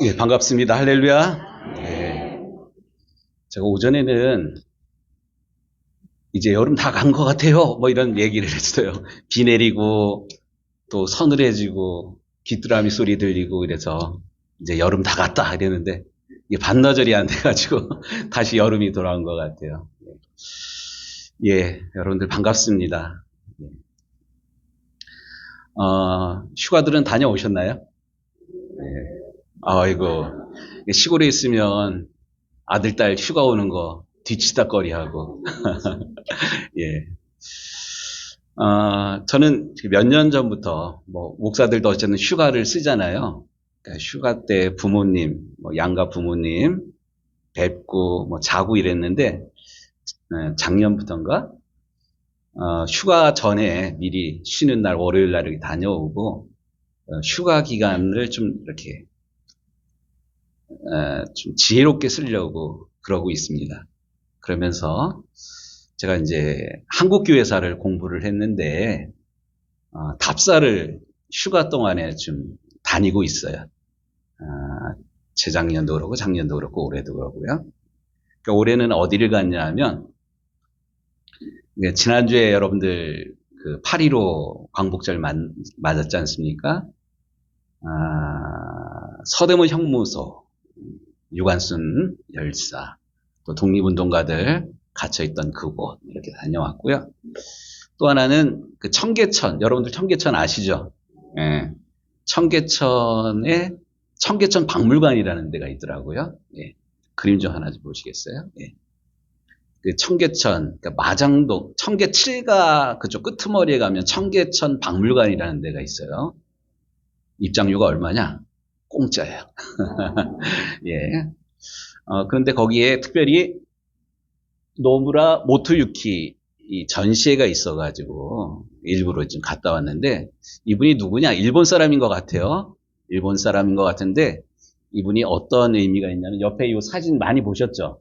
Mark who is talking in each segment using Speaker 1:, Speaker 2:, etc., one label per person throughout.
Speaker 1: 예, 반갑습니다. 할렐루야. 예, 제가 오전에는 이제 여름 다 간 것 같아요. 뭐 이런 얘기를 했어요. 비 내리고 또 서늘해지고 귀뚜라미 소리 들리고 이래서 이제 여름 다 갔다 이랬는데 이게 반나절이 안 돼가지고 다시 여름이 돌아온 것 같아요. 예, 여러분들 반갑습니다. 예. 휴가들은 다녀오셨나요? 예. 아이고, 시골에 있으면 아들, 딸 휴가 오는 거 뒤치다꺼리하고 예. 저는 몇 년 전부터, 뭐, 목사들도 어쨌든 휴가를 쓰잖아요. 그러니까 휴가 때 부모님, 뭐, 양가 부모님 뵙고, 뭐, 자고 이랬는데, 작년부터인가? 휴가 전에 미리 쉬는 날, 월요일 날 이렇게 다녀오고, 휴가 기간을 좀 이렇게, 좀 지혜롭게 쓰려고 그러고 있습니다. 그러면서 제가 이제 한국교회사를 공부를 했는데, 답사를 휴가 동안에 좀 다니고 있어요. 재작년도 그렇고 작년도 그렇고 올해도 그렇고요. 그러니까 올해는 어디를 갔냐 하면 지난주에 여러분들 그 8.15 광복절 맞았지 않습니까? 서대문 형무소, 유관순 열사, 또 독립운동가들 갇혀있던 그곳 이렇게 다녀왔고요. 또 하나는 그 청계천, 여러분들 청계천 아시죠? 예. 청계천에 청계천 박물관이라는 데가 있더라고요. 예. 그림 좀 하나 좀 보시겠어요? 예. 그 청계천, 그러니까 마장동, 청계칠가 그쪽 끄트머리에 가면 청계천 박물관이라는 데가 있어요. 입장료가 얼마냐? 공짜예요. 예. 그런데 거기에 특별히 노무라 모토유키 이 전시회가 있어가지고 일부러 좀 갔다 왔는데 이분이 누구냐? 일본 사람인 것 같아요. 일본 사람인 것 같은데 이분이 어떤 의미가 있냐면 옆에 이 사진 많이 보셨죠?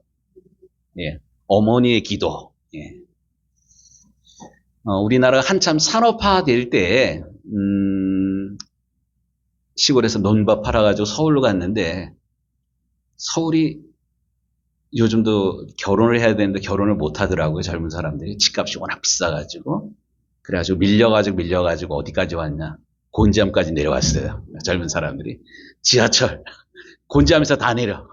Speaker 1: 예. 어머니의 기도. 예. 우리나라가 한참 산업화 될 때, 시골에서 논밭 팔아가지고 서울로 갔는데 서울이 요즘도 결혼을 해야 되는데 결혼을 못 하더라고요. 젊은 사람들이. 집값이 워낙 비싸가지고. 그래가지고 밀려가지고 어디까지 왔냐. 곤지암까지 내려왔어요. 젊은 사람들이. 지하철. 곤지암에서 다 내려.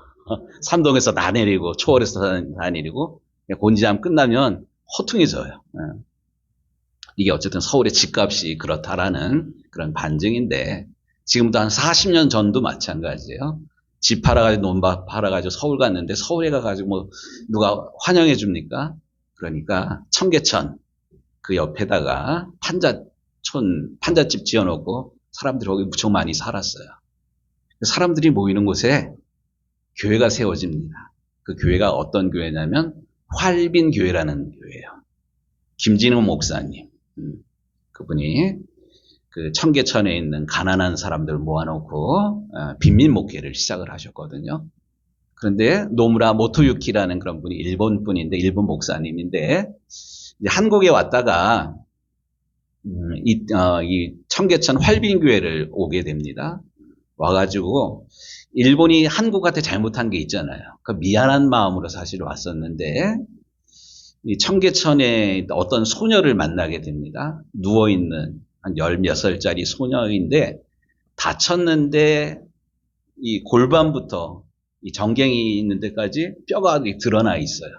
Speaker 1: 삼동에서 다 내리고, 초월에서 다 내리고, 곤지암 끝나면 허퉁해져요. 이게 어쨌든 서울의 집값이 그렇다라는 그런 반증인데, 지금도 한 40년 전도 마찬가지예요. 집 팔아가지고 논밭 팔아가지고 서울 갔는데 서울에 가가지고 뭐 누가 환영해 줍니까? 그러니까 청계천 그 옆에다가 판잣집 지어놓고 사람들이 거기 무척 많이 살았어요. 사람들이 모이는 곳에 교회가 세워집니다. 그 교회가 어떤 교회냐면 활빈교회라는 교회예요. 김진우 목사님, 그분이 그 청계천에 있는 가난한 사람들 모아놓고 빈민 목회를 시작을 하셨거든요. 그런데 노무라 모토유키라는 그런 분이 일본 분인데 일본 목사님인데 이제 한국에 왔다가 이 청계천 활빈교회를 오게 됩니다. 와가지고 일본이 한국한테 잘못한 게 있잖아요. 그 미안한 마음으로 사실 왔었는데 이 청계천에 어떤 소녀를 만나게 됩니다. 누워있는 한 10몇 살짜리 소녀인데 다쳤는데 이 골반부터 이 정갱이 있는 데까지 뼈가 드러나 있어요.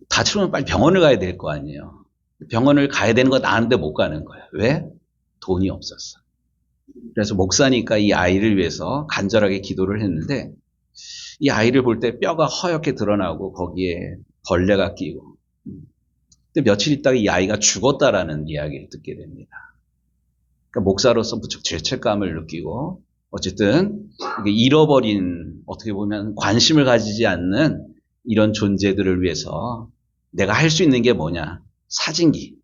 Speaker 1: 다치면 빨리 병원을 가야 될 거 아니에요. 병원을 가야 되는 거 나은데 못 가는 거예요. 왜? 돈이 없었어. 그래서 목사니까 이 아이를 위해서 간절하게 기도를 했는데 이 아이를 볼 때 뼈가 허옇게 드러나고 거기에 벌레가 끼고 근데 며칠 있다가 이 아이가 죽었다라는 이야기를 듣게 됩니다. 그러니까 목사로서 무척 죄책감을 느끼고 어쨌든 잃어버린 어떻게 보면 관심을 가지지 않는 이런 존재들을 위해서 내가 할 수 있는 게 뭐냐? 사진기.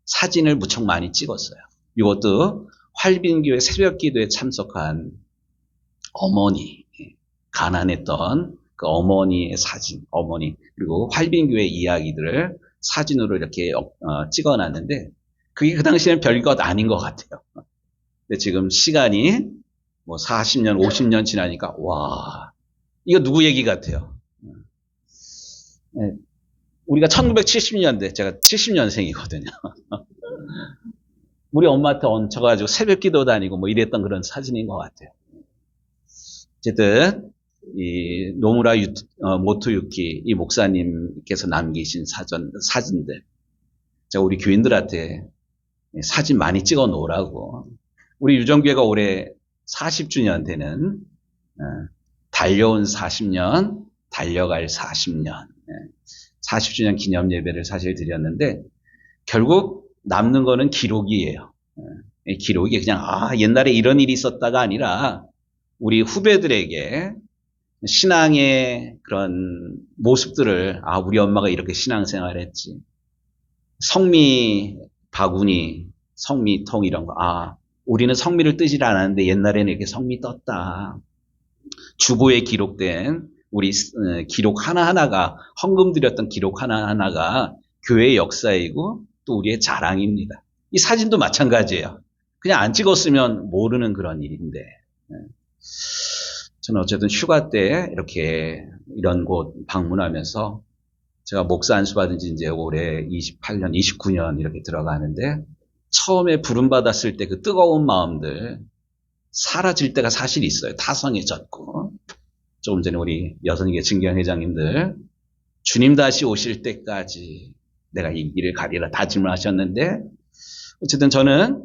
Speaker 1: 사진을 무척 많이 찍었어요. 이것도 활빈교회 새벽기도에 참석한 어머니, 가난했던 그 어머니의 사진, 어머니 그리고 활빈교회 이야기들을 사진으로 이렇게 찍어놨는데 그게 그 당시에는 별것 아닌 것 같아요. 근데 지금 시간이 뭐 40년, 50년 지나니까 와, 이거 누구 얘기 같아요? 네, 우리가 1970년대, 제가 70년생이거든요. 우리 엄마한테 얹혀가지고 새벽 기도 다니고 뭐 이랬던 그런 사진인 것 같아요. 어쨌든 이 노무라 모토유키 이 목사님께서 남기신 사진들, 제가 우리 교인들한테 사진 많이 찍어 놓으라고. 우리 유정교회가 올해 40주년 되는 달려온 40년, 달려갈 40년, 40주년 기념 예배를 사실 드렸는데 결국 남는 거는 기록이에요. 기록이 그냥 옛날에 이런 일이 있었다가 아니라 우리 후배들에게 신앙의 그런 모습들을 우리 엄마가 이렇게 신앙생활을 했지. 성미, 바구니, 성미통 이런 거. 우리는 성미를 뜨질 않았는데 옛날에는 이렇게 성미 떴다. 주보에 기록된 우리 기록 하나하나가 헌금 드렸던 기록 하나하나가 교회의 역사이고 또 우리의 자랑입니다. 이 사진도 마찬가지예요. 그냥 안 찍었으면 모르는 그런 일인데 저는 어쨌든 휴가 때 이렇게 이런 곳 방문하면서 제가 목사 안수 받은 지 이제 올해 28년, 29년 이렇게 들어가는데 처음에 부름 받았을 때 그 뜨거운 마음들 사라질 때가 사실 있어요. 타성해졌고 조금 전에 우리 여선계 증경회장님들 주님 다시 오실 때까지 내가 이 길을 가리라 다짐을 하셨는데 어쨌든 저는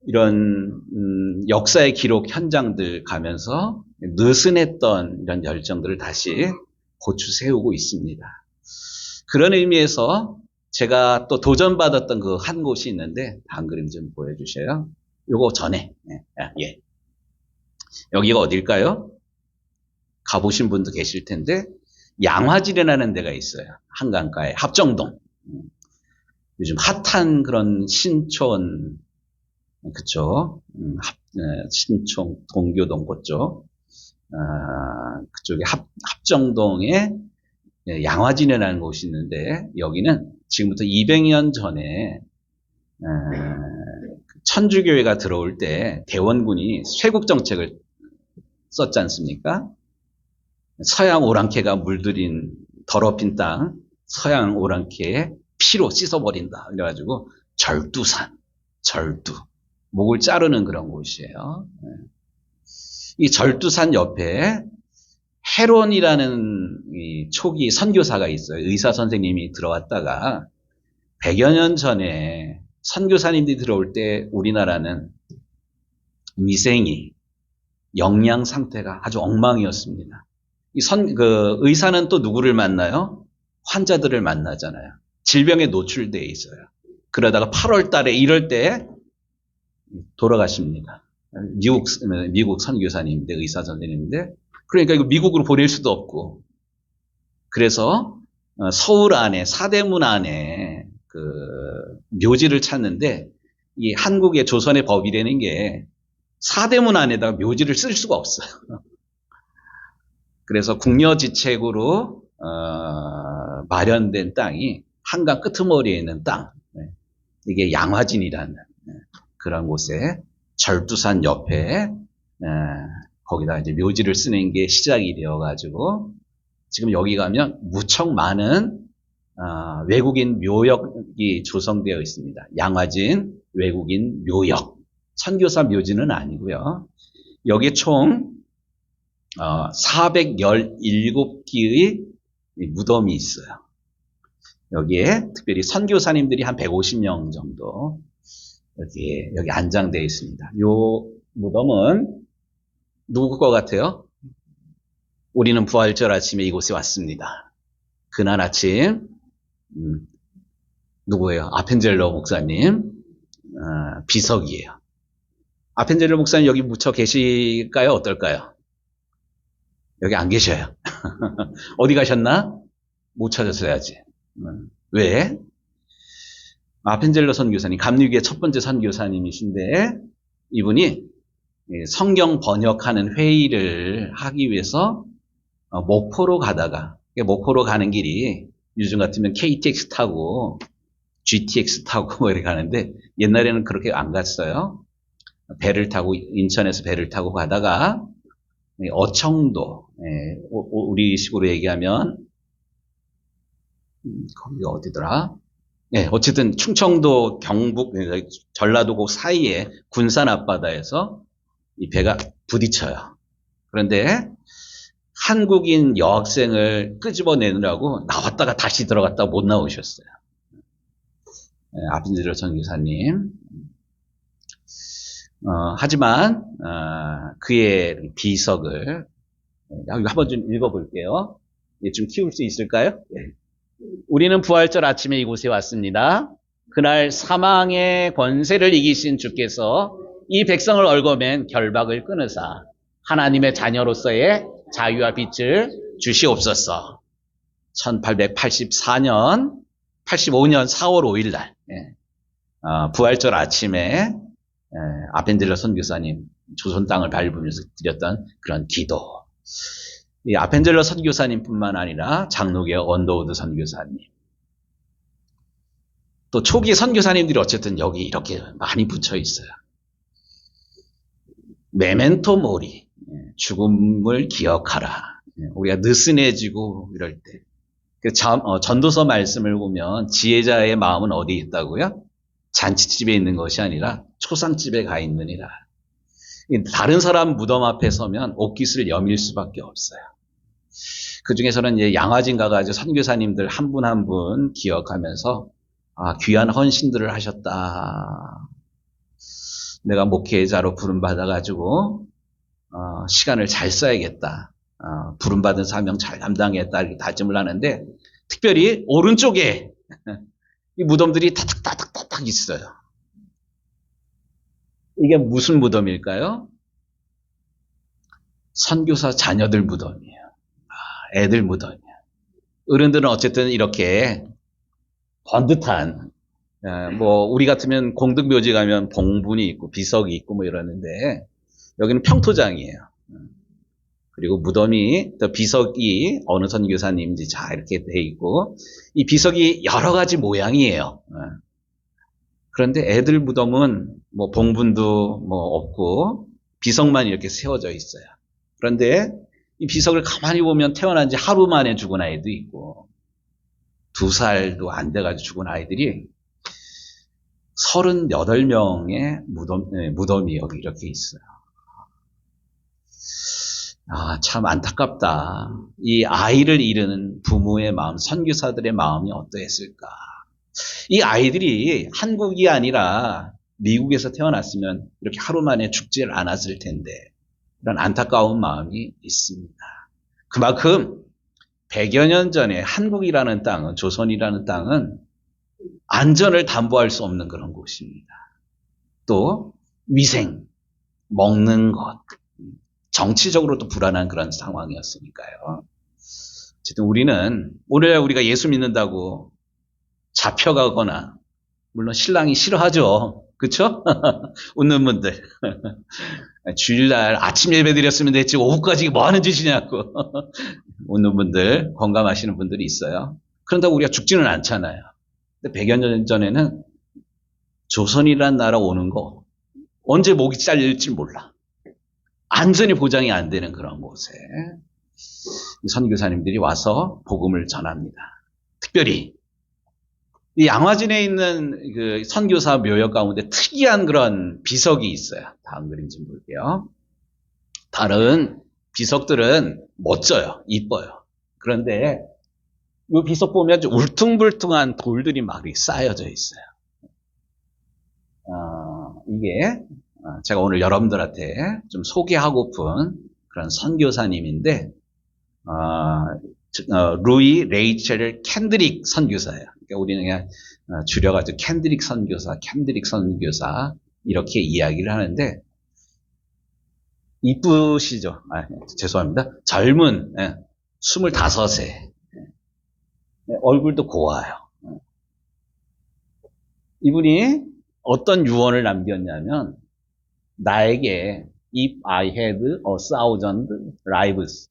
Speaker 1: 이런 역사의 기록 현장들 가면서 느슨했던 이런 열정들을 다시 고추 세우고 있습니다. 그런 의미에서 제가 또 도전받았던 그 한 곳이 있는데 다음 그림 좀 보여주셔요. 요거 전에 예. 여기가 어딜까요? 가보신 분도 계실 텐데 양화질이라는 데가 있어요. 한강가에 합정동. 요즘 핫한 그런 신촌 그쵸? 신촌 동교동 그쪽 그쪽에 합정동에 양화진이라는 곳이 있는데 여기는 지금부터 200년 전에 천주교회가 들어올 때 대원군이 쇄국 정책을 썼지 않습니까? 서양 오랑캐가 물들인 더럽힌 땅 서양 오랑캐의 피로 씻어버린다. 그래가지고 절두 목을 자르는 그런 곳이에요. 이 절두산 옆에 헤론이라는 이 초기 선교사가 있어요. 의사 선생님이 들어왔다가 100여 년 전에 선교사님들이 들어올 때 우리나라는 위생이 영양 상태가 아주 엉망이었습니다. 의사는 또 누구를 만나요? 환자들을 만나잖아요. 질병에 노출되어 있어요. 그러다가 8월 달에 이럴 때 돌아가십니다. 미국 선교사님인데 의사 선생님인데 그러니까 이거 미국으로 보낼 수도 없고 그래서 서울 안에 사대문 안에 그 묘지를 찾는데 이 한국의 조선의 법이라는 게 사대문 안에다가 묘지를 쓸 수가 없어요. 그래서 국려지책으로 마련된 땅이 한강 끄트머리에 있는 땅 이게 양화진이라는 그런 곳에 절두산 옆에 거기다 이제 묘지를 쓰는 게 시작이 되어가지고 지금 여기 가면 무척 많은 외국인 묘역이 조성되어 있습니다. 양화진 외국인 묘역 선교사 묘지는 아니고요. 여기 총 417기의 무덤이 있어요. 여기에 특별히 선교사님들이 한 150명 정도 여기 안장되어 있습니다. 요 무덤은 누구 것 같아요? 우리는 부활절 아침에 이곳에 왔습니다. 그날 아침 누구예요? 아펜젤로 목사님 비석이에요. 아펜젤로 목사님 여기 묻혀 계실까요? 어떨까요? 여기 안 계셔요. 어디 가셨나? 못 찾았어야지. 왜? 아펜젤로 선교사님, 감리교의 첫 번째 선교사님이신데 이분이 성경 번역하는 회의를 하기 위해서 목포로 가다가 목포로 가는 길이 요즘 같으면 KTX 타고 GTX 타고 이렇게 가는데 옛날에는 그렇게 안 갔어요. 배를 타고, 인천에서 배를 타고 가다가, 어청도, 우리 식으로 얘기하면, 거기 어디더라? 어쨌든 충청도, 경북, 전라도 그 사이에 군산 앞바다에서 이 배가 부딪혀요. 그런데 한국인 여학생을 끄집어내느라고 나왔다가 다시 들어갔다가 못 나오셨어요. 아빈젤러 선교사님. 하지만 그의 비석을 이거 한번 좀 읽어볼게요. 좀 키울 수 있을까요? 우리는 부활절 아침에 이곳에 왔습니다. 그날 사망의 권세를 이기신 주께서 이 백성을 얽어맨 결박을 끊으사 하나님의 자녀로서의 자유와 빛을 주시옵소서. 1884년, 85년 4월 5일 날 부활절 아침에 아펜젤러 선교사님 조선 땅을 밟으면서 드렸던 그런 기도. 이 아펜젤러 선교사님뿐만 아니라 장로계 언더우드 선교사님, 또 초기 선교사님들이 어쨌든 여기 이렇게 많이 붙여 있어요. 메멘토 모리, 죽음을 기억하라. 우리가 느슨해지고 이럴 때. 전도서 말씀을 보면 지혜자의 마음은 어디에 있다고요? 잔치집에 있는 것이 아니라 초상집에 가 있느니라. 다른 사람 무덤 앞에 서면 옷깃을 여밀 수밖에 없어요. 그 중에서는 이제 양화진 가가지고 선교사님들 한 분 한 분 기억하면서 귀한 헌신들을 하셨다. 내가 목회자로 부름받아가지고 시간을 잘 써야겠다. 부름받은 사명 잘 감당했다. 이렇게 다짐을 하는데 특별히 오른쪽에 이 무덤들이 타닥타닥타닥 있어요. 이게 무슨 무덤일까요? 선교사 자녀들 무덤이에요. 애들 무덤이에요. 어른들은 어쨌든 이렇게 번듯한, 우리 같으면 공덕묘지 가면 봉분이 있고 비석이 있고 뭐 이러는데 여기는 평토장이에요. 그리고 무덤이, 또 비석이 어느 선교사님인지 자 이렇게 돼 있고, 이 비석이 여러 가지 모양이에요. 그런데 애들 무덤은 뭐 봉분도 뭐 없고 비석만 이렇게 세워져 있어요. 그런데 이 비석을 가만히 보면 태어난 지 하루 만에 죽은 아이도 있고 2살도 안 돼가지고 죽은 아이들이 38명의 무덤이 여기 이렇게 있어요. 참 안타깝다. 이 아이를 잃은 부모의 마음, 선교사들의 마음이 어떠했을까. 이 아이들이 한국이 아니라 미국에서 태어났으면 이렇게 하루 만에 죽질 않았을 텐데 이런 안타까운 마음이 있습니다. 그만큼 100여 년 전에 한국이라는 땅은, 조선이라는 땅은 안전을 담보할 수 없는 그런 곳입니다. 또 위생, 먹는 것, 정치적으로도 불안한 그런 상황이었으니까요. 어쨌든 우리는 오늘 우리가 예수 믿는다고 잡혀가거나, 물론 신랑이 싫어하죠. 그렇죠? 웃는 분들. 주일날 아침 예배 드렸으면 됐지 오후까지 뭐 하는 짓이냐고 웃는 분들, 공감하시는 분들이 있어요. 그런다고 우리가 죽지는 않잖아요. 근데 100여 년 전에는 조선이라는 나라 오는 거 언제 목이 잘릴지 몰라. 안전이 보장이 안 되는 그런 곳에 선교사님들이 와서 복음을 전합니다. 특별히 이 양화진에 있는 그 선교사 묘역 가운데 특이한 그런 비석이 있어요. 다음 그림 좀 볼게요. 다른 비석들은 멋져요. 이뻐요. 그런데 이 비석 보면 울퉁불퉁한 돌들이 막 쌓여져 있어요. 이게 제가 오늘 여러분들한테 좀 소개하고픈 그런 선교사님인데, 루이 레이첼 캔드릭 선교사예요. 그러니까 우리는 그냥 줄여가지고 캔드릭 선교사 이렇게 이야기를 하는데, 이쁘시죠? 죄송합니다. 젊은 25세, 얼굴도 고와요. 이분이 어떤 유언을 남겼냐면, 나에게 if I had 1,000 lives,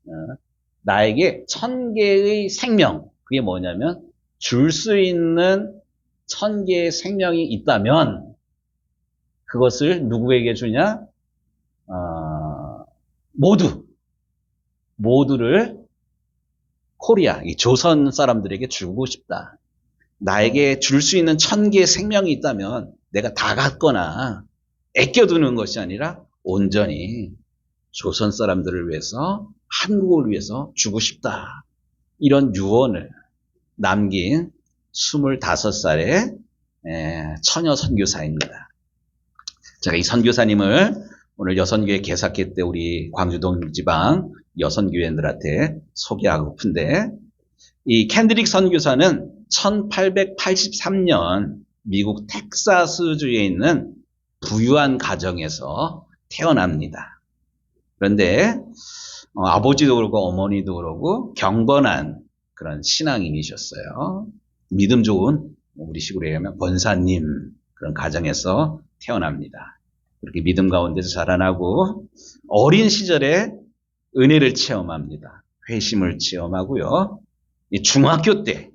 Speaker 1: 나에게 1000개의 생명, 그게 뭐냐면 줄 수 있는 1000개의 생명이 있다면 그것을 누구에게 주냐? 모두를 코리아, 이 조선 사람들에게 주고 싶다. 나에게 줄 수 있는 1000개의 생명이 있다면 내가 다 갖거나 아껴두는 것이 아니라 온전히 조선 사람들을 위해서, 한국을 위해서 주고 싶다. 이런 유언을 남긴 25살의 처녀 선교사입니다. 제가 이 선교사님을 오늘 여선교회 개사회 때 우리 광주동 지방 여선교회들한테 소개하고픈데, 이 캔드릭 선교사는 1883년 미국 텍사스주에 있는 부유한 가정에서 태어납니다. 그런데 아버지도 그렇고 어머니도 그렇고 경건한 그런 신앙인이셨어요. 믿음 좋은, 우리 식으로 얘기하면 권사님 그런 가정에서 태어납니다. 그렇게 믿음 가운데서 자라나고 어린 시절에 은혜를 체험합니다. 회심을 체험하고요. 이 중학교 때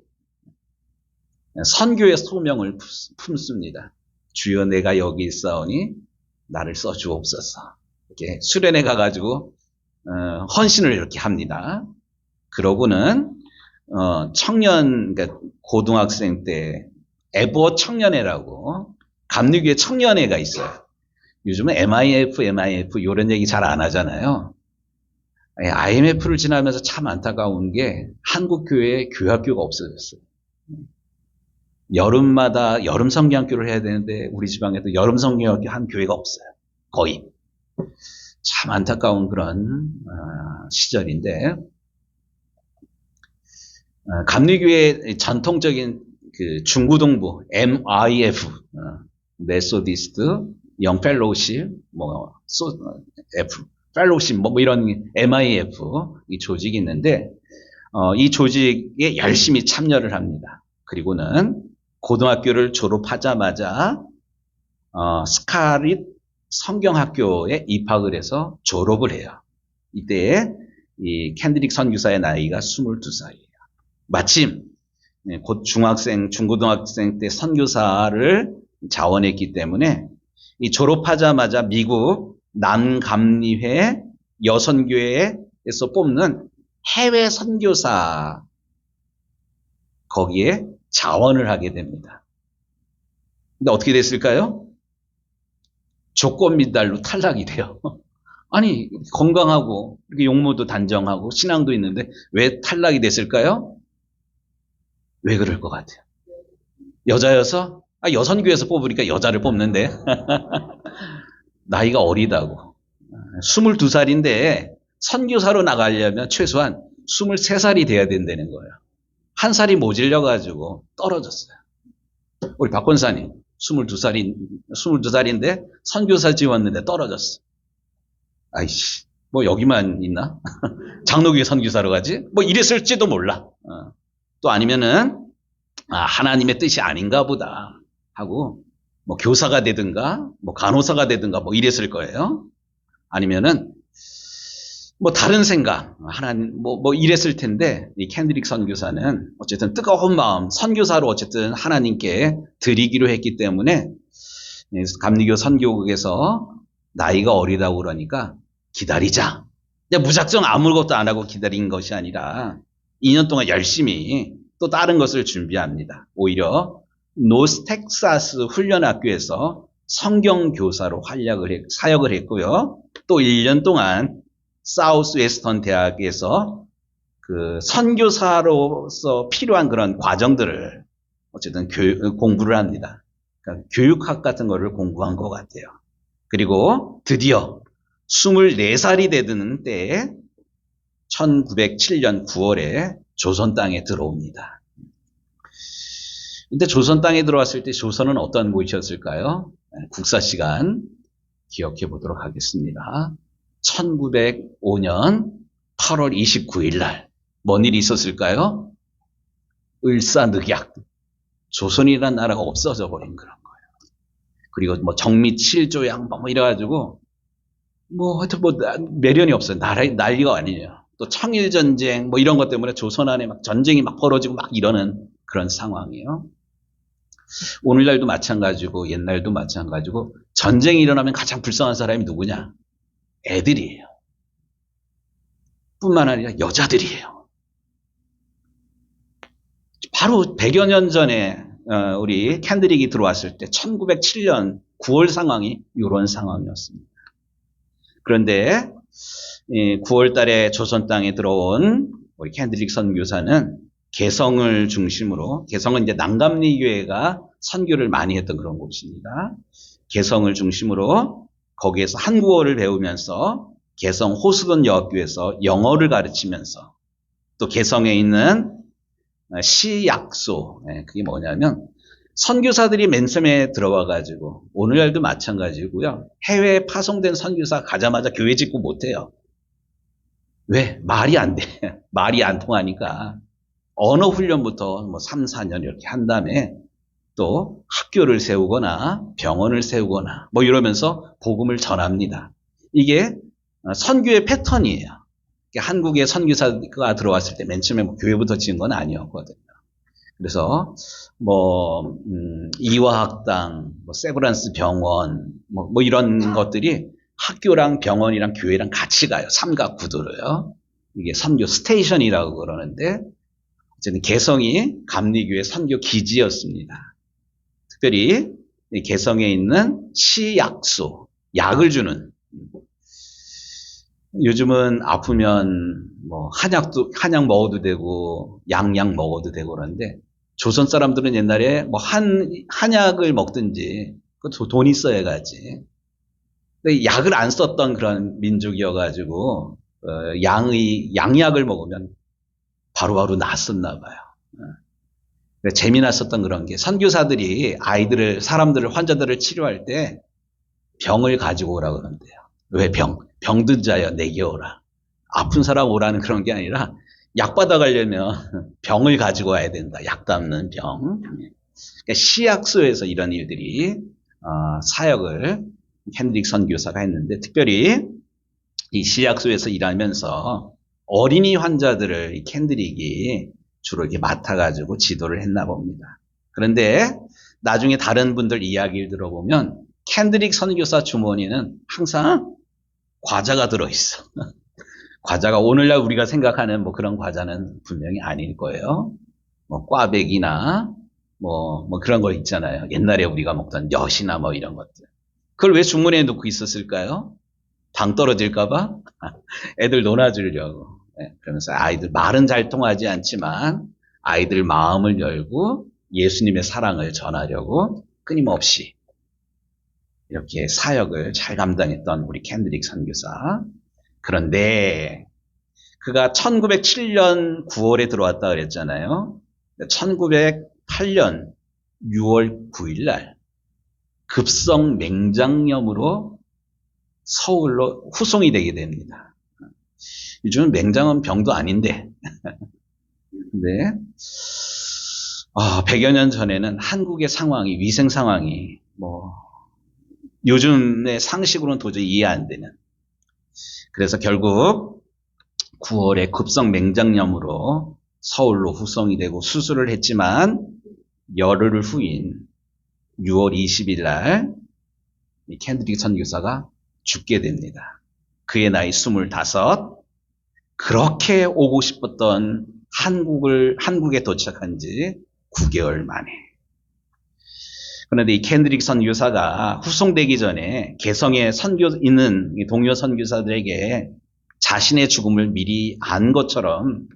Speaker 1: 선교의 소명을 품습니다. 주여 내가 여기 있사오니 나를 써주옵소서. 이렇게 수련회 가가지고 헌신을 이렇게 합니다. 그러고는 그러니까 고등학생 때 에버 청년회라고 감리교회 청년회가 있어요. 요즘은 MIF 이런 얘기 잘 안 하잖아요. IMF를 지나면서 참 안타까운 게 한국 교회에 교회학교가 없어졌어요. 여름마다 여름 성경학교를 해야 되는데 우리 지방에도 여름 성경학교 한 교회가 없어요. 거의. 참 안타까운 그런 시절인데, 감리교회의 전통적인 그 중구동부 MIF, 메소디스트 영펠로우십, 펠로우십 이런 MIF 이 조직이 있는데, 이 조직에 열심히 참여를 합니다. 그리고는 고등학교를 졸업하자마자 스카릿 성경학교에 입학을 해서 졸업을 해요. 이때 이 캔드릭 선교사의 나이가 22살이에요. 마침 곧 중고등학생 때 선교사를 자원했기 때문에 이 졸업하자마자 미국 남감리회 여선교회에서 뽑는 해외 선교사 거기에 자원을 하게 됩니다. 근데 어떻게 됐을까요? 조건 미달로 탈락이 돼요. 아니, 건강하고 이렇게 용모도 단정하고 신앙도 있는데 왜 탈락이 됐을까요? 왜 그럴 것 같아요? 여자여서? 여선교회에서 뽑으니까 여자를 뽑는데 나이가 어리다고. 22살인데 선교사로 나가려면 최소한 23살이 돼야 된다는 거예요. 한 살이 모질려가지고 떨어졌어요. 우리 박 권사님 22살인데 선교사 지웠는데 떨어졌어. 아이씨, 뭐 여기만 있나? 장로교회 선교사로 가지? 뭐 이랬을지도 몰라. 또 아니면은 하나님의 뜻이 아닌가 보다 하고 뭐 교사가 되든가 뭐 간호사가 되든가 뭐 이랬을 거예요. 아니면은 뭐 다른 생각, 하나님 뭐 이랬을 텐데, 이 캔드릭 선교사는 어쨌든 뜨거운 마음, 선교사로 어쨌든 하나님께 드리기로 했기 때문에 감리교 선교국에서 나이가 어리다고 그러니까 기다리자. 무작정 아무것도 안 하고 기다린 것이 아니라 2년 동안 열심히 또 다른 것을 준비합니다. 오히려 노스 텍사스 훈련학교에서 성경교사로 사역을 했고요. 또 1년 동안 사우스 웨스턴 대학에서 그 선교사로서 필요한 그런 과정들을 어쨌든 공부를 합니다. 그러니까 교육학 같은 거를 공부한 것 같아요. 그리고 드디어 24살이 되는 때에 1907년 9월에 조선 땅에 들어옵니다. 근데 조선 땅에 들어왔을 때 조선은 어떤 곳이었을까요? 국사 시간 기억해 보도록 하겠습니다. 1905년 8월 29일 날 뭔 일이 있었을까요? 을사늑약. 조선이라는 나라가 없어져 버린 그런 거예요. 그리고 뭐 정미 7조양 뭐 이래가지고 하여튼 매련이 없어요. 난리가 아니에요. 또 청일전쟁 뭐 이런 것 때문에 조선 안에 막 전쟁이 막 벌어지고 막 이러는 그런 상황이에요. 오늘날도 마찬가지고 옛날도 마찬가지고 전쟁이 일어나면 가장 불쌍한 사람이 누구냐? 애들이에요. 뿐만 아니라 여자들이에요. 바로 100여 년 전에 우리 캔드릭이 들어왔을 때 1907년 9월 상황이 이런 상황이었습니다. 그런데 9월 달에 조선 땅에 들어온 우리 캔드릭 선교사는 개성을 중심으로, 개성은 이제 난감리교회가 선교를 많이 했던 그런 곳입니다. 개성을 중심으로 거기에서 한국어를 배우면서 개성 호수돈 여학교에서 영어를 가르치면서 또 개성에 있는 시약소, 그게 뭐냐면 선교사들이 맨 처음에 들어와가지고 오늘날도 마찬가지고요. 해외에 파송된 선교사 가자마자 교회 짓고 못해요. 왜? 말이 안 돼. 말이 안 통하니까 언어 훈련부터 뭐 3, 4년 이렇게 한 다음에 또 학교를 세우거나 병원을 세우거나 뭐 이러면서 복음을 전합니다. 이게 선교의 패턴이에요. 한국에 선교사가 들어왔을 때 맨 처음에 뭐 교회부터 지은 건 아니었거든요. 그래서 뭐 이화학당, 뭐 세브란스 병원, 뭐 이런 것들이 학교랑 병원이랑 교회랑 같이 가요. 삼각구도로요. 이게 선교 스테이션이라고 그러는데 어쨌든 개성이 감리교회 선교 기지였습니다. 특별히 개성에 있는 시약소, 약을 주는. 요즘은 아프면 뭐 한약 먹어도 되고 양약 먹어도 되고 그러는데 조선 사람들은 옛날에 뭐 한약을 먹든지 그 돈 있어야 가지. 근데 약을 안 썼던 그런 민족이어가지고 양약을 먹으면 바로바로 낫었나 봐요. 재미났었던 그런 게 선교사들이 사람들을 환자들을 치료할 때 병을 가지고 오라 그러는데요. 왜 병든 자여 내게 오라. 아픈 사람 오라는 그런 게 아니라 약 받아가려면 병을 가지고 와야 된다. 약 담는 병. 그러니까 시약소에서 이런 일들이 사역을 캔드릭 선교사가 했는데 특별히 이 시약소에서 일하면서 어린이 환자들을 이 캔드릭이 주로 이렇게 맡아가지고 지도를 했나 봅니다. 그런데 나중에 다른 분들 이야기를 들어보면 캔드릭 선교사 주머니는 항상 과자가 들어있어. 과자가 오늘날 우리가 생각하는 뭐 그런 과자는 분명히 아닐 거예요. 뭐 꽈배기나 뭐 그런 거 있잖아요. 옛날에 우리가 먹던 엿이나 뭐 이런 것들. 그걸 왜 주머니에 넣고 있었을까요? 당 떨어질까봐? 애들 놀아주려고. 그러면서 아이들 말은 잘 통하지 않지만 아이들 마음을 열고 예수님의 사랑을 전하려고 끊임없이 이렇게 사역을 잘 감당했던 우리 캔드릭 선교사. 그런데 그가 1907년 9월에 들어왔다 그랬잖아요. 1908년 6월 9일 날 급성 맹장염으로 서울로 후송이 되게 됩니다. 요즘은 맹장은 병도 아닌데. 근데 100여 년 전에는 한국의 상황이, 위생 상황이 뭐 요즘의 상식으로는 도저히 이해 안 되는. 그래서 결국 9월에 급성 맹장염으로 서울로 후송이 되고 수술을 했지만 열흘 후인 6월 20일 날 이 캔드릭 선교사가 죽게 됩니다. 그의 나이 25. 그렇게 오고 싶었던 한국에 도착한 지 9개월 만에. 그런데 이 캔드릭 선교사가 후송되기 전에 개성에 있는 동료 선교사들에게 자신의 죽음을 미리 안 것처럼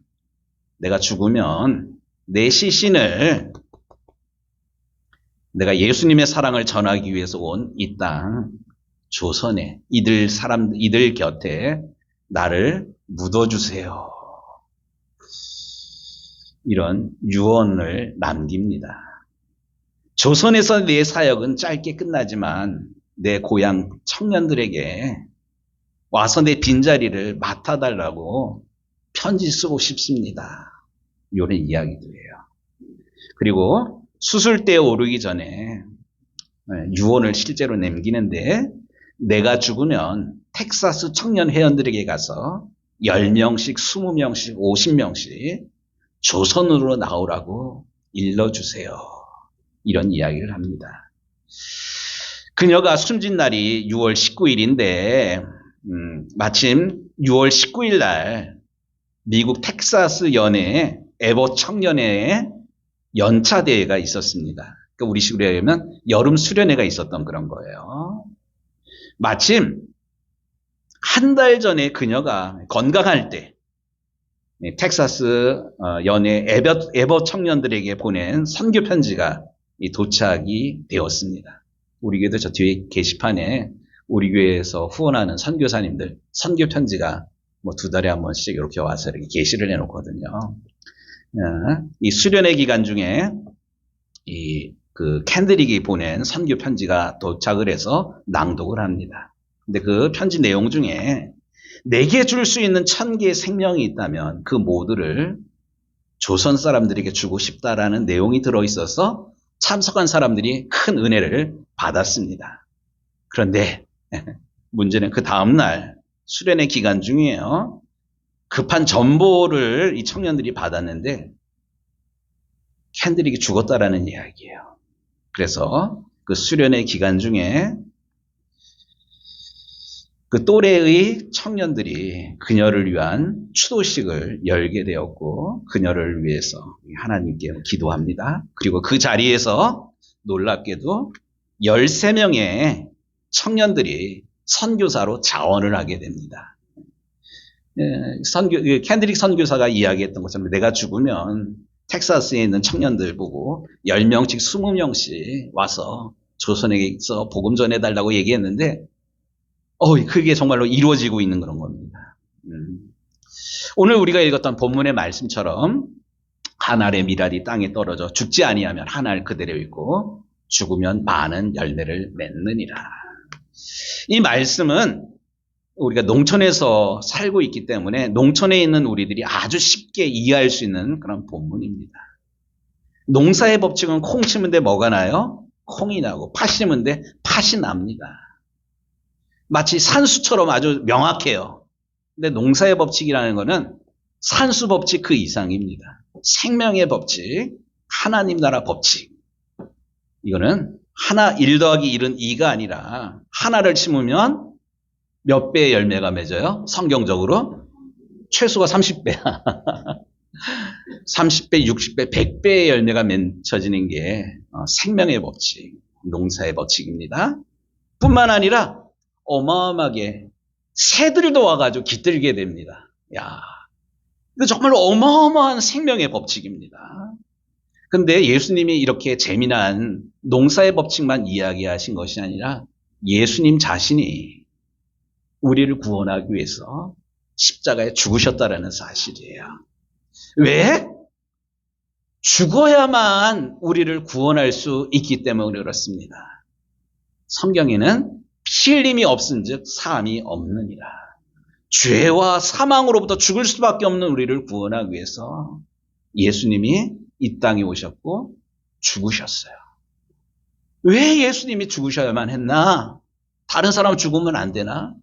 Speaker 1: 내가 죽으면 내 시신을 내가 예수님의 사랑을 전하기 위해서 온 이 땅 조선에 이들 곁에 나를 묻어주세요. 이런 유언을 남깁니다. 조선에서 내 사역은 짧게 끝나지만 내 고향 청년들에게 와서 내 빈자리를 맡아달라고 편지 쓰고 싶습니다. 이런 이야기도 해요. 그리고 수술대에 오르기 전에 유언을 실제로 남기는데 내가 죽으면 텍사스 청년 회원들에게 가서 10명씩, 20명씩, 50명씩 조선으로 나오라고 일러주세요. 이런 이야기를 합니다. 그녀가 숨진 날이 6월 19일인데 마침 6월 19일 날 미국 텍사스 연에 에버 청년회의 연차 대회가 있었습니다. 그러니까 우리 식으로 얘기하면 여름 수련회가 있었던 그런 거예요. 마침 한 달 전에 그녀가 건강할 때 텍사스 연의 에버 청년들에게 보낸 선교 편지가 도착이 되었습니다. 우리 교회도 저 뒤에 게시판에 우리 교회에서 후원하는 선교사님들 선교 편지가 뭐 2달에 한 번씩 이렇게 와서 이렇게 게시를 해놓거든요. 이 수련회 기간 중에 그 캔드릭이 보낸 선교 편지가 도착을 해서 낭독을 합니다. 근데 그 편지 내용 중에 내게 줄 수 있는 1000개의 생명이 있다면 그 모두를 조선 사람들에게 주고 싶다라는 내용이 들어있어서 참석한 사람들이 큰 은혜를 받았습니다. 그런데 문제는 그 다음날 수련회 기간 중이에요. 급한 전보를 이 청년들이 받았는데 캔드릭이 죽었다라는 이야기예요. 그래서 그 수련회 기간 중에 그 또래의 청년들이 그녀를 위한 추도식을 열게 되었고 그녀를 위해서 하나님께 기도합니다. 그리고 그 자리에서 놀랍게도 13명의 청년들이 선교사로 자원을 하게 됩니다. 캔드릭 선교사가 이야기했던 것처럼 내가 죽으면 텍사스에 있는 청년들 보고 10명씩 20명씩 와서 조선에게서 복음 전해달라고 얘기했는데 그게 정말로 이루어지고 있는 그런 겁니다. 오늘 우리가 읽었던 본문의 말씀처럼 한 알의 밀알이 땅에 떨어져 죽지 아니하면 한 알 그대로 있고 죽으면 많은 열매를 맺느니라. 이 말씀은 우리가 농촌에서 살고 있기 때문에 농촌에 있는 우리들이 아주 쉽게 이해할 수 있는 그런 본문입니다. 농사의 법칙은 콩 심은데 뭐가 나요? 콩이 나고 팥 심은데 팥이 납니다. 마치 산수처럼 아주 명확해요. 근데 농사의 법칙이라는 것은 산수 법칙 그 이상입니다. 생명의 법칙, 하나님 나라 법칙. 이거는 1 더하기 1은 2가 아니라 하나를 심으면 몇 배의 열매가 맺어요? 성경적으로 최소가 30배야. 30배, 60배, 100배의 열매가 맺혀지는 게 생명의 법칙, 농사의 법칙입니다. 뿐만 아니라 어마어마하게 새들도 와가지고 깃들게 됩니다. 야, 이거 정말로 어마어마한 생명의 법칙입니다. 근데 예수님이 이렇게 재미난 농사의 법칙만 이야기하신 것이 아니라 예수님 자신이 우리를 구원하기 위해서 십자가에 죽으셨다라는 사실이에요. 왜? 죽어야만 우리를 구원할 수 있기 때문에 그렇습니다. 성경에는 피 흘림이 없은즉 사함이 없느니라. 죄와 사망으로부터 죽을 수밖에 없는 우리를 구원하기 위해서 예수님이 이 땅에 오셨고 죽으셨어요. 왜 예수님이 죽으셔야만 했나? 다른 사람 죽으면 안 되나?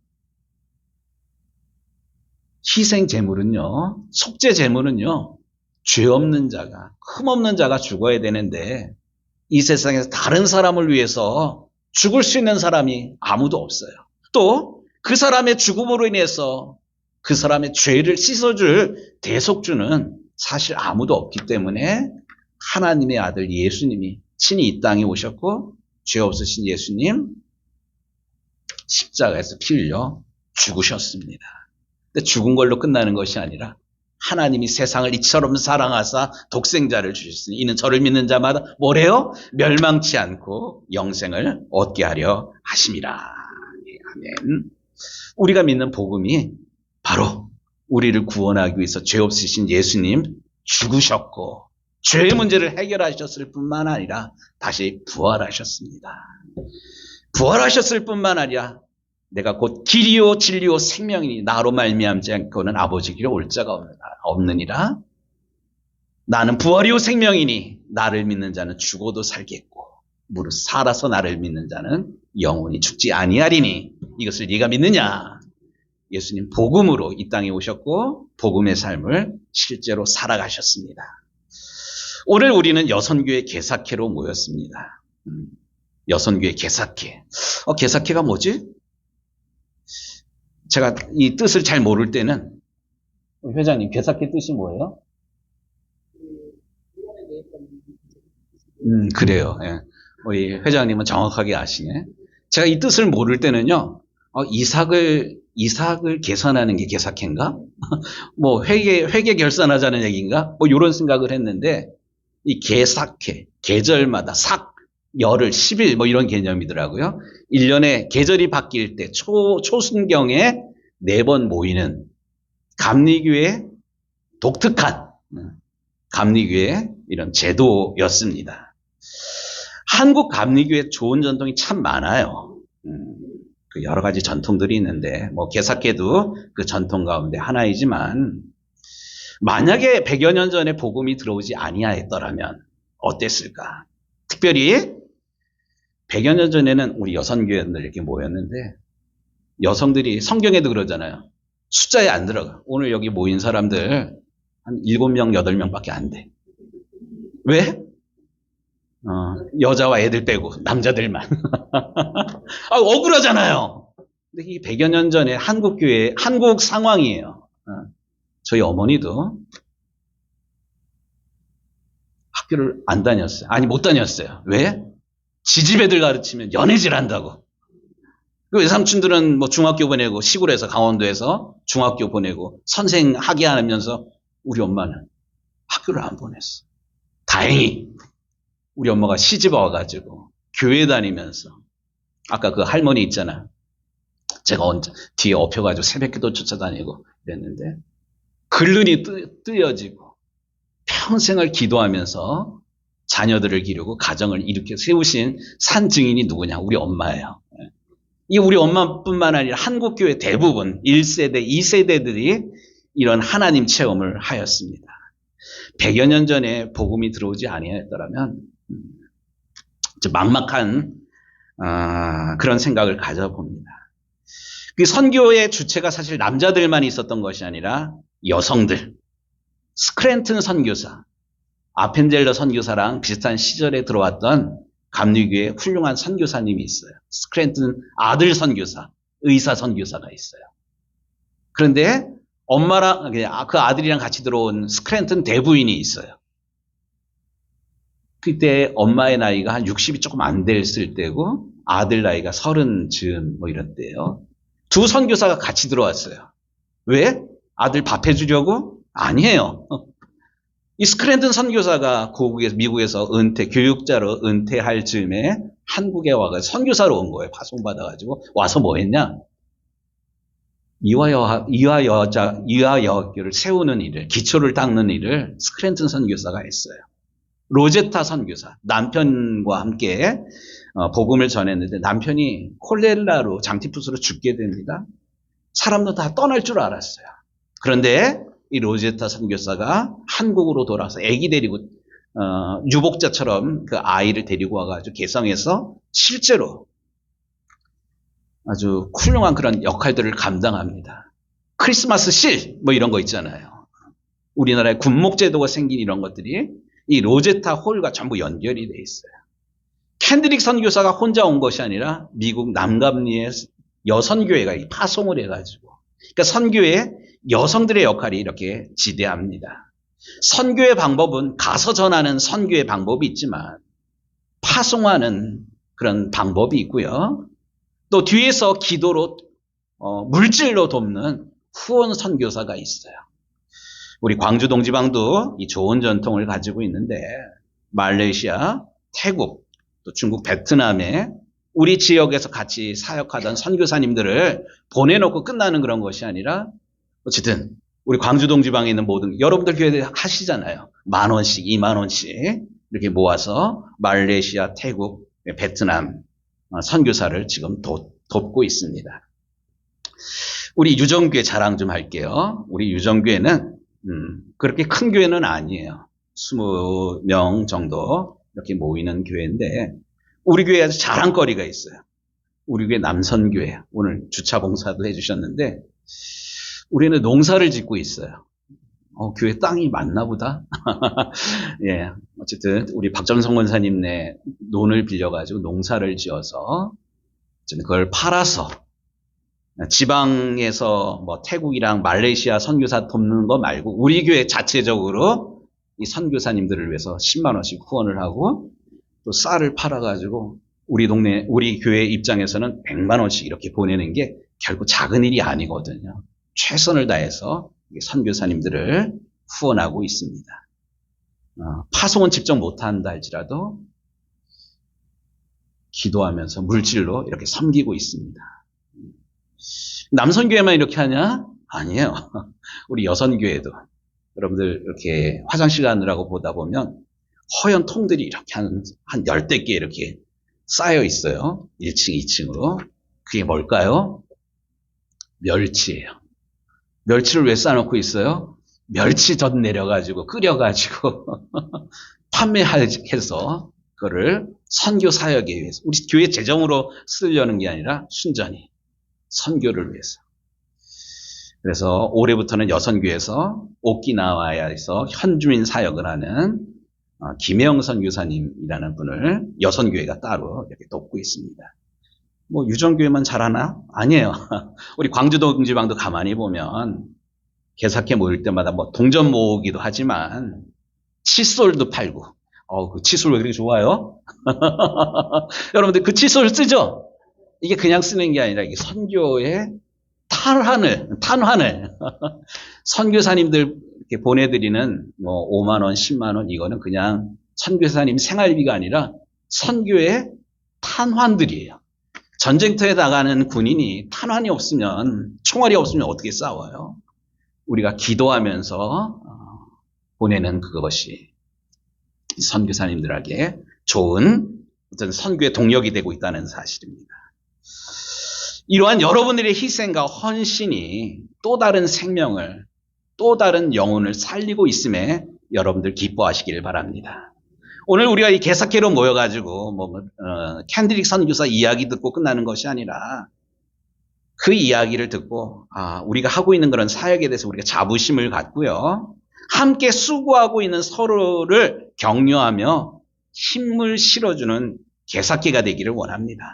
Speaker 1: 희생 제물은요, 속죄 제물은요, 죄 없는 자가, 흠 없는 자가 죽어야 되는데 이 세상에서 다른 사람을 위해서 죽을 수 있는 사람이 아무도 없어요. 또 그 사람의 죽음으로 인해서 그 사람의 죄를 씻어줄 대속주는 사실 아무도 없기 때문에 하나님의 아들 예수님이 친히 이 땅에 오셨고 죄 없으신 예수님 십자가에서 피 흘려 죽으셨습니다. 근데 죽은 걸로 끝나는 것이 아니라 하나님이 세상을 이처럼 사랑하사 독생자를 주셨으니 이는 저를 믿는 자마다 뭐래요? 멸망치 않고 영생을 얻게 하려 하심이라. 아멘. 우리가 믿는 복음이 바로 우리를 구원하기 위해서 죄 없으신 예수님 죽으셨고 죄의 문제를 해결하셨을 뿐만 아니라 다시 부활하셨습니다. 부활하셨을 뿐만 아니라 내가 곧 길이요 진리요 생명이니 나로 말미암지 않고는 아버지 길에 올 자가 없느니라. 나는 부활이요 생명이니 나를 믿는 자는 죽어도 살겠고 무릇 살아서 나를 믿는 자는 영원히 죽지 아니하리니 이것을 네가 믿느냐? 예수님 복음으로 이 땅에 오셨고 복음의 삶을 실제로 살아가셨습니다. 오늘 우리는 여선교회 개사케로 모였습니다. 여선교회 개사케. 개사케가 뭐지? 제가 이 뜻을 잘 모를 때는 회장님, 개사케 뜻이 뭐예요? 그래요. 예. 우리 회장님은 정확하게 아시네. 제가 이 뜻을 모를 때는요, 이삭을 계산하는 게 개사케인가? 뭐, 회계 결산하자는 얘기인가? 뭐, 이런 생각을 했는데, 이 개사케, 계절마다 열흘, 10일, 뭐 이런 개념이더라고요. 1년에 계절이 바뀔 때, 초순경에 4번 모이는 감리교회 독특한 감리교회 이런 제도였습니다. 한국 감리교회 좋은 전통이 참 많아요. 그 여러 가지 전통들이 있는데 뭐 개사케도 그 전통 가운데 하나이지만 만약에 100여 년 전에 복음이 들어오지 아니하였더라면 어땠을까? 특별히 100여 년 전에는 우리 여선교회들 이렇게 모였는데 여성들이 성경에도 그러잖아요. 숫자에 안 들어가. 오늘 여기 모인 사람들 한 7명, 8명밖에 안 돼. 왜? 여자와 애들 빼고 남자들만. 억울하잖아요. 근데 이 100여 년 전에 한국 교회, 한국 상황이에요. 저희 어머니도 학교를 안 다녔어요. 아니, 못 다녔어요. 왜? 지집 애들 가르치면 연애질 한다고. 그 외삼촌들은 뭐 중학교 보내고 시골에서 강원도에서 중학교 보내고 선생 학예하면서 우리 엄마는 학교를 안 보냈어. 다행히 우리 엄마가 시집 와가지고 교회 다니면서 아까 그 할머니 있잖아. 제가 뒤에 엎혀가지고 새벽기도 쫓아다니고 이랬는데 글눈이 뜨여지고 평생을 기도하면서 자녀들을 기르고 가정을 일으켜 세우신 산 증인이 누구냐? 우리 엄마예요. 이 우리 엄마뿐만 아니라 한국교회 대부분 1세대, 2세대들이 이런 하나님 체험을 하였습니다. 100여 년 전에 복음이 들어오지 아니했더라면 막막한 그런 생각을 가져봅니다. 그 선교의 주체가 사실 남자들만 있었던 것이 아니라 여성들, 스크랜튼 선교사, 아펜젤러 선교사랑 비슷한 시절에 들어왔던 감리교회 훌륭한 선교사님이 있어요. 스크랜튼 아들 선교사, 의사 선교사가 있어요. 그런데 엄마랑 그 아들이랑 같이 들어온 스크랜튼 대부인이 있어요. 그때 엄마의 나이가 한 60이 조금 안 됐을 때고 아들 나이가 30 즈음 뭐 이럴 때요. 두 선교사가 같이 들어왔어요. 왜? 아들 밥 해주려고? 아니에요. 이 스크랜튼 선교사가 미국에서 교육자로 은퇴할 즈음에 한국에 와서 선교사로 온 거예요. 파송받아가지고 와서 뭐 했냐? 이화 여학교를 세우는 일을, 기초를 닦는 일을 스크랜튼 선교사가 했어요. 로제타 선교사, 남편과 함께 복음을 전했는데 남편이 콜레라로 장티푸스로 죽게 됩니다. 사람도 다 떠날 줄 알았어요. 그런데 이 로제타 선교사가 한국으로 돌아와서 아기 데리고 유복자처럼 그 아이를 데리고 와가지고 개성에서 실제로 아주 훌륭한 그런 역할들을 감당합니다. 크리스마스 실 뭐 이런 거 있잖아요. 우리나라에 군목제도가 생긴 이런 것들이 이 로제타 홀과 전부 연결이 돼 있어요. 캔드릭 선교사가 혼자 온 것이 아니라 미국 남감리의 여선교회가 파송을 해가지고 그러니까 선교회 여성들의 역할이 이렇게 지대합니다. 선교의 방법은 가서 전하는 선교의 방법이 있지만 파송하는 그런 방법이 있고요. 또 뒤에서 기도로 물질로 돕는 후원 선교사가 있어요. 우리 광주 동지방도 이 좋은 전통을 가지고 있는데 말레이시아, 태국, 또 중국, 베트남에 우리 지역에서 같이 사역하던 선교사님들을 보내놓고 끝나는 그런 것이 아니라 어쨌든 우리 광주 동지방에 있는 모든 여러분들 교회 하시잖아요. 10,000원씩, 20,000원씩 이렇게 모아서 말레이시아, 태국, 베트남 선교사를 지금 돕고 있습니다. 우리 유정교회 자랑 좀 할게요. 우리 유정교회는 그렇게 큰 교회는 아니에요. 20명 정도 이렇게 모이는 교회인데 우리 교회에 아주 자랑거리가 있어요. 우리 교회 남선교회 오늘 주차 봉사도 해주셨는데 우리는 농사를 짓고 있어요. 교회 땅이 많나 보다. 예, 어쨌든 우리 박점성 권사님네 논을 빌려가지고 농사를 지어서 그걸 팔아서 지방에서 뭐 태국이랑 말레이시아 선교사 돕는 거 말고 우리 교회 자체적으로 이 선교사님들을 위해서 10만 원씩 후원을 하고 또 쌀을 팔아가지고 우리 동네 우리 교회 입장에서는 100만 원씩 이렇게 보내는 게 결국 작은 일이 아니거든요. 최선을 다해서 선교사님들을 후원하고 있습니다. 파송은 직접 못한다 할지라도 기도하면서 물질로 이렇게 섬기고 있습니다. 남선교회만 이렇게 하냐? 아니에요. 우리 여선교회도 여러분들 이렇게 화장실 가느라고 보다 보면 허연 통들이 이렇게 한 10대 개 이렇게 쌓여 있어요. 1층, 2층으로. 그게 뭘까요? 멸치예요. 멸치를 왜 쌓아놓고 있어요? 멸치젓 내려가지고 끓여가지고 판매해서 그거를 선교 사역에 위해서 우리 교회 재정으로 쓰려는 게 아니라 순전히 선교를 위해서. 그래서 올해부터는 여선교에서 오키나와에서 현주민 사역을 하는 김혜영 선교사님이라는 분을 여선교회가 따로 이렇게 돕고 있습니다. 뭐 유정교회만 잘하나? 아니에요. 우리 광주동지방도 가만히 보면 개사케 모일 때마다 뭐 동전 모으기도 하지만 칫솔도 팔고. 그 칫솔 왜 그렇게 좋아요? 여러분들 그 칫솔 쓰죠? 이게 그냥 쓰는 게 아니라 이게 선교의 탄환을 선교사님들 이렇게 보내드리는 뭐 5만 원, 10만 원 이거는 그냥 선교사님 생활비가 아니라 선교의 탄환들이에요. 전쟁터에 나가는 군인이 탄환이 없으면 총알이 없으면 어떻게 싸워요? 우리가 기도하면서 보내는 그것이 선교사님들에게 좋은 어떤 선교의 동력이 되고 있다는 사실입니다. 이러한 여러분들의 희생과 헌신이 또 다른 생명을, 또 다른 영혼을 살리고 있음에 여러분들 기뻐하시길 바랍니다. 오늘 우리가 이 개사케로 모여가지고 캔드릭 선교사 이야기 듣고 끝나는 것이 아니라 그 이야기를 듣고 우리가 하고 있는 그런 사역에 대해서 우리가 자부심을 갖고요. 함께 수고하고 있는 서로를 격려하며 힘을 실어주는 개사케가 되기를 원합니다.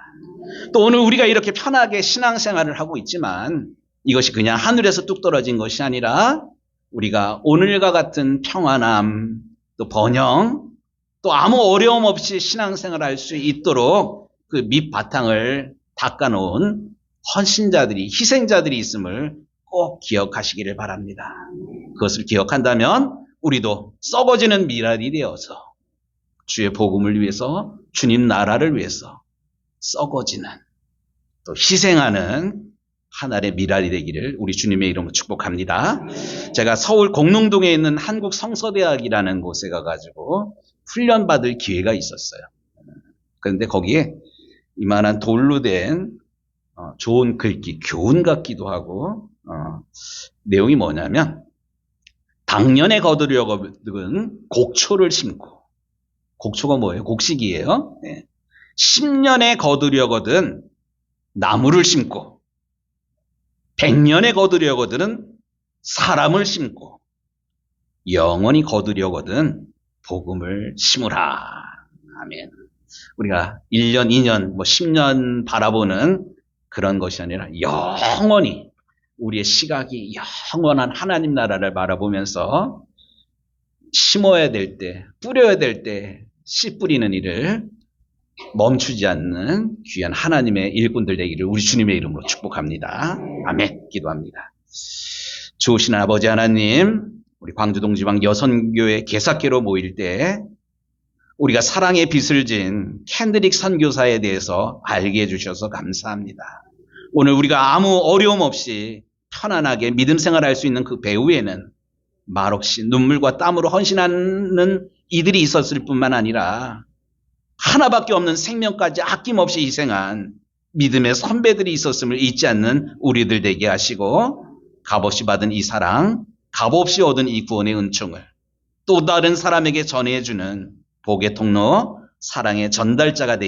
Speaker 1: 또 오늘 우리가 이렇게 편하게 신앙생활을 하고 있지만 이것이 그냥 하늘에서 뚝 떨어진 것이 아니라 우리가 오늘과 같은 평안함, 또 번영, 또 아무 어려움 없이 신앙생활을 할 수 있도록 그 밑바탕을 닦아놓은 헌신자들이, 희생자들이 있음을 꼭 기억하시기를 바랍니다. 그것을 기억한다면 우리도 썩어지는 미랄이 되어서 주의 복음을 위해서, 주님 나라를 위해서 썩어지는 또 희생하는 하나의 미랄이 되기를 우리 주님의 이름으로 축복합니다. 제가 서울 공릉동에 있는 한국성서대학이라는 곳에 가가지고 훈련받을 기회가 있었어요. 그런데 거기에 이만한 돌로 된 좋은 글귀, 교훈 같기도 하고 내용이 뭐냐면 당년에 거두려거든 곡초를 심고, 곡초가 뭐예요? 곡식이에요. 네. 10년에 거두려거든 나무를 심고 100년에 거두려거든 사람을 심고 영원히 거두려거든 복음을 심으라. 아멘. 우리가 1년, 2년, 10년 바라보는 그런 것이 아니라 영원히 우리의 시각이 영원한 하나님 나라를 바라보면서 심어야 될 때, 뿌려야 될 때 씨 뿌리는 일을 멈추지 않는 귀한 하나님의 일꾼들 되기를 우리 주님의 이름으로 축복합니다. 아멘. 기도합니다. 좋으신 아버지 하나님, 우리 광주동지방 여선교회 개사케로 모일 때 우리가 사랑의 빛을 진 캔드릭 선교사에 대해서 알게 해주셔서 감사합니다. 오늘 우리가 아무 어려움 없이 편안하게 믿음 생활할 수 있는 그 배후에는 말없이 눈물과 땀으로 헌신하는 이들이 있었을 뿐만 아니라 하나밖에 없는 생명까지 아낌없이 희생한 믿음의 선배들이 있었음을 잊지 않는 우리들 되게 하시고 값없이 받은 이 사랑, 값없이 얻은 이 구원의 은총을 또 다른 사람에게 전해주는 복의 통로, 사랑의 전달자가 되게